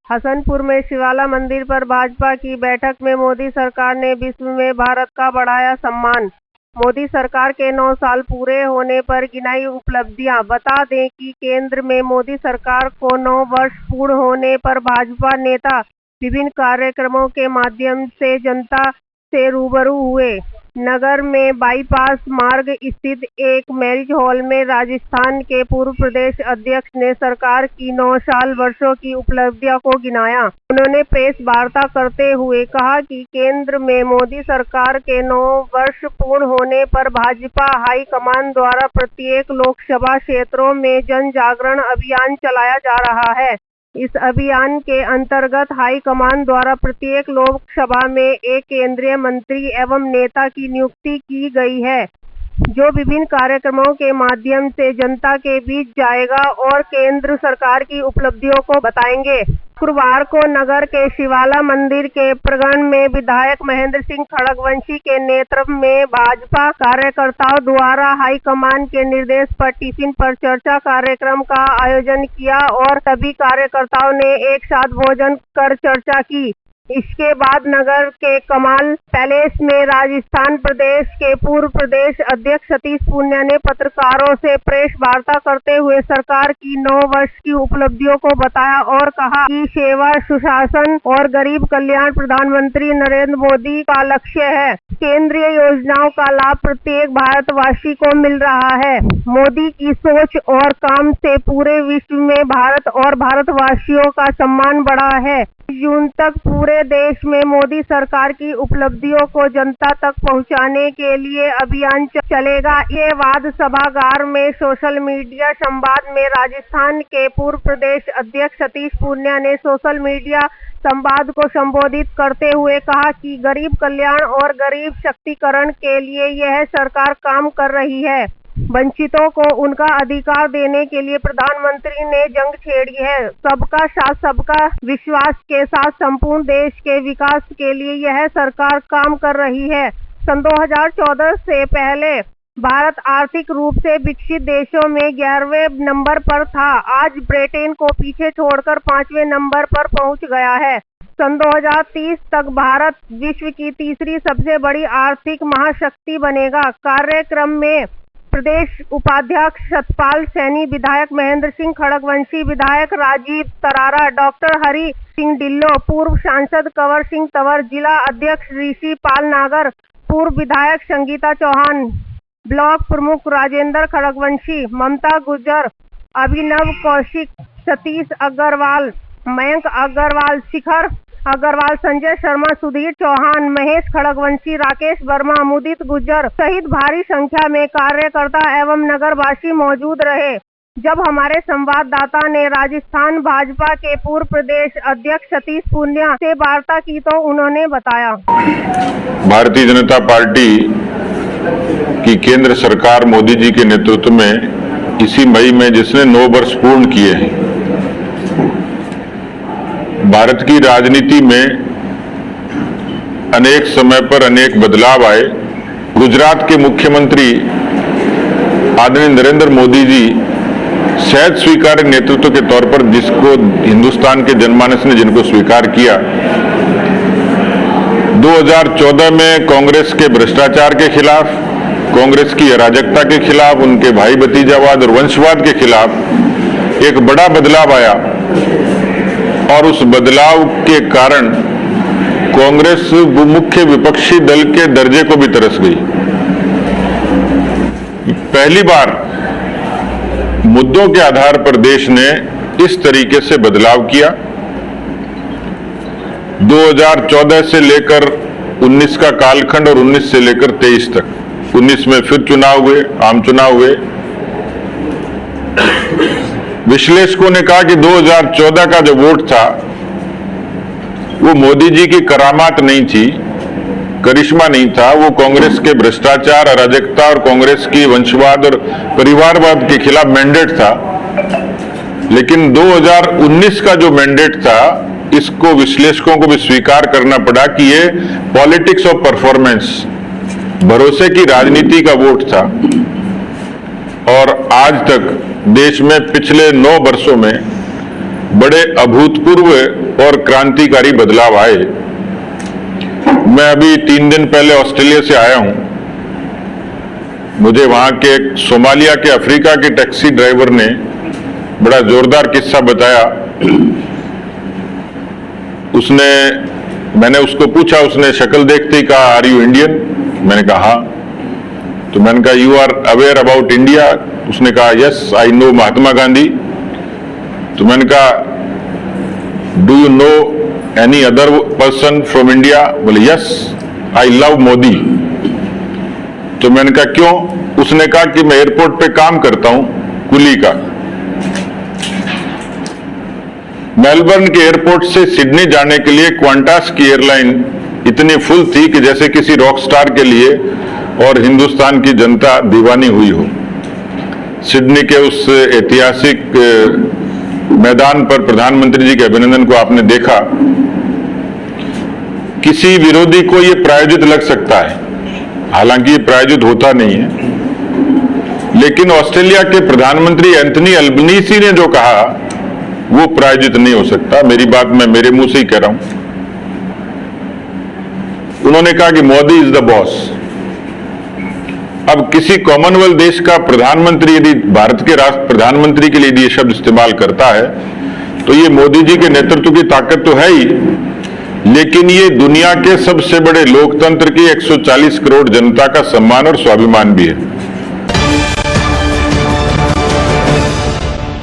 हसनपुर में शिवाला मंदिर पर भाजपा की बैठक में मोदी सरकार ने विश्व में भारत का बढ़ाया सम्मान। मोदी सरकार के 9 साल पूरे होने पर गिनाई उपलब्धियां। बता दें कि केंद्र में मोदी सरकार को 9 वर्ष पूर्ण होने पर भाजपा नेता विभिन्न कार्यक्रमों के माध्यम से जनता से रूबरू हुए। नगर में बाईपास मार्ग स्थित एक मैरिज हॉल में राजस्थान के पूर्व प्रदेश अध्यक्ष ने सरकार की 9 साल वर्षों की उपलब्धियों को गिनाया। उन्होंने प्रेस वार्ता करते हुए कहा कि केंद्र में मोदी सरकार के 9 वर्ष पूर्ण होने पर भाजपा हाईकमान द्वारा प्रत्येक लोकसभा क्षेत्रों में जन जागरण अभियान चलाया जा रहा है। इस अभियान के अंतर्गत हाईकमान द्वारा प्रत्येक लोकसभा में एक केंद्रीय मंत्री एवं नेता की नियुक्ति की गई है, जो विभिन्न कार्यक्रमों के माध्यम से जनता के बीच जाएगा और केंद्र सरकार की उपलब्धियों को बताएंगे। शुक्रवार को नगर के शिवाला मंदिर के प्रांगण में विधायक महेंद्र सिंह खड़गवंशी के नेतृत्व में भाजपा कार्यकर्ताओं द्वारा हाईकमान के निर्देश पर टिफिन पर चर्चा कार्यक्रम का आयोजन किया और सभी कार्यकर्ताओं ने एक साथ भोजन कर चर्चा की। इसके बाद नगर के कमाल पैलेस में राजस्थान प्रदेश के पूर्व प्रदेश अध्यक्ष सतीश पूनिया ने पत्रकारों से प्रेस वार्ता करते हुए सरकार की 9 वर्ष की उपलब्धियों को बताया और कहा कि सेवा, सुशासन और गरीब कल्याण प्रधानमंत्री नरेंद्र मोदी का लक्ष्य है। केंद्रीय योजनाओं का लाभ प्रत्येक भारतवासी को मिल रहा है। मोदी की सोच और काम से पूरे विश्व में भारत और भारतवासियों का सम्मान बढ़ा है। जून तक पूरे देश में मोदी सरकार की उपलब्धियों को जनता तक पहुंचाने के लिए अभियान चलेगा। ये वाद सभागार में सोशल मीडिया संवाद में राजस्थान के पूर्व प्रदेश अध्यक्ष सतीश पूनिया ने सोशल मीडिया संवाद को संबोधित करते हुए कहा कि गरीब कल्याण और गरीब शक्तिकरण के लिए यह सरकार काम कर रही है। वंचितों को उनका अधिकार देने के लिए प्रधानमंत्री ने जंग छेड़ी है। सबका साथ सबका विश्वास के साथ संपूर्ण देश के विकास के लिए यह सरकार काम कर रही है। सन 2014 से पहले भारत आर्थिक रूप से विकसित देशों में 11वें नंबर पर था। आज ब्रिटेन को पीछे छोड़कर 5वें नंबर पर पहुंच गया है। सन 2030 तक भारत विश्व की तीसरी सबसे बड़ी आर्थिक महाशक्ति बनेगा। कार्यक्रम में प्रदेश उपाध्यक्ष सतपाल सैनी, विधायक महेंद्र सिंह खड़गवंशी, विधायक राजीव तरारा, डॉक्टर हरि सिंह ढिल्लो, पूर्व सांसद कंवर सिंह तंवर, जिला अध्यक्ष ऋषि पाल नागर, पूर्व विधायक संगीता चौहान, ब्लॉक प्रमुख राजेंद्र खड़गवंशी, ममता गुर्जर, अभिनव कौशिक, सतीश अग्रवाल, मयंक अग्रवाल, शिखर अग्रवाल, संजय शर्मा, सुधीर चौहान, महेश खड़गवंशी, राकेश वर्मा, मुदित गुर्जर सहित भारी संख्या में कार्यकर्ता एवं नगरवासी मौजूद रहे। जब हमारे संवाददाता ने राजस्थान भाजपा के पूर्व प्रदेश अध्यक्ष सतीश पूनिया से वार्ता की तो उन्होंने बताया, भारतीय जनता पार्टी की केंद्र सरकार मोदी जी के नेतृत्व में इसी मई में जिसने 9 वर्ष पूर्ण किए हैं, भारत की राजनीति में अनेक समय पर अनेक बदलाव आए। गुजरात के मुख्यमंत्री आदरणीय नरेंद्र मोदी जी सहज स्वीकार्य नेतृत्व के तौर पर जिसको हिंदुस्तान के जनमानस ने जिनको स्वीकार किया, 2014 में कांग्रेस के भ्रष्टाचार के खिलाफ, कांग्रेस की अराजकता के खिलाफ, उनके भाई भतीजावाद और वंशवाद के खिलाफ एक बड़ा बदलाव आया और उस बदलाव के कारण कांग्रेस मुख्य विपक्षी दल के दर्जे को भी तरस गई। पहली बार मुद्दों के आधार पर देश ने इस तरीके से बदलाव किया। 2014 से लेकर 19 का कालखंड और 19 से लेकर 23 तक, 19 में फिर चुनाव हुए, आम चुनाव हुए। विश्लेषकों ने कहा कि 2014 का जो वोट था वो मोदी जी की करामात नहीं थी, करिश्मा नहीं था, वो कांग्रेस के भ्रष्टाचार, अराजकता और कांग्रेस की वंशवाद और परिवारवाद के खिलाफ मैंडेट था। लेकिन 2019 का जो मैंडेट था, इसको विश्लेषकों को भी स्वीकार करना पड़ा कि ये पॉलिटिक्स ऑफ परफॉर्मेंस, भरोसे की राजनीति का वोट था। और आज तक देश में पिछले 9 वर्षों में बड़े अभूतपूर्व और क्रांतिकारी बदलाव आए। मैं अभी 3 दिन पहले ऑस्ट्रेलिया से आया हूं। मुझे वहां के सोमालिया के अफ्रीका के टैक्सी ड्राइवर ने बड़ा जोरदार किस्सा बताया। मैंने उसको पूछा, उसने शक्ल देखते ही कहा, आर यू इंडियन? मैंने कहा हाँ। तो मैंने कहा, you are aware about India? उसने कहा, yes I know Mahatma Gandhi. तो मैंने कहा, do you know any other person from India? बोले, यस आई लव मोदी। तो मैंने कहा, क्यों? उसने कहा कि मैं एयरपोर्ट पे काम करता हूं, कुली का। मेलबर्न के एयरपोर्ट से सिडनी जाने के लिए क्वांटास की एयरलाइन इतनी फुल थी कि जैसे किसी रॉक स्टार के लिए और हिंदुस्तान की जनता दीवानी हुई हो। सिडनी के उस ऐतिहासिक मैदान पर प्रधानमंत्री जी के अभिनंदन को आपने देखा। किसी विरोधी को यह प्रायोजित लग सकता है, हालांकि ये प्रायोजित होता नहीं है, लेकिन ऑस्ट्रेलिया के प्रधानमंत्री एंथनी अल्बनीसी ने जो कहा वो प्रायोजित नहीं हो सकता। मेरी बात मैं मेरे मुंह से ही कह रहा हूं। उन्होंने कहा कि मोदी इज द बॉस। अब किसी कॉमनवेल्थ देश का प्रधानमंत्री यदि भारत के राष्ट्र प्रधानमंत्री के लिए यदि ये शब्द इस्तेमाल करता है तो ये मोदी जी के नेतृत्व की ताकत तो है ही, लेकिन ये दुनिया के सबसे बड़े लोकतंत्र की 140 करोड़ जनता का सम्मान और स्वाभिमान भी है।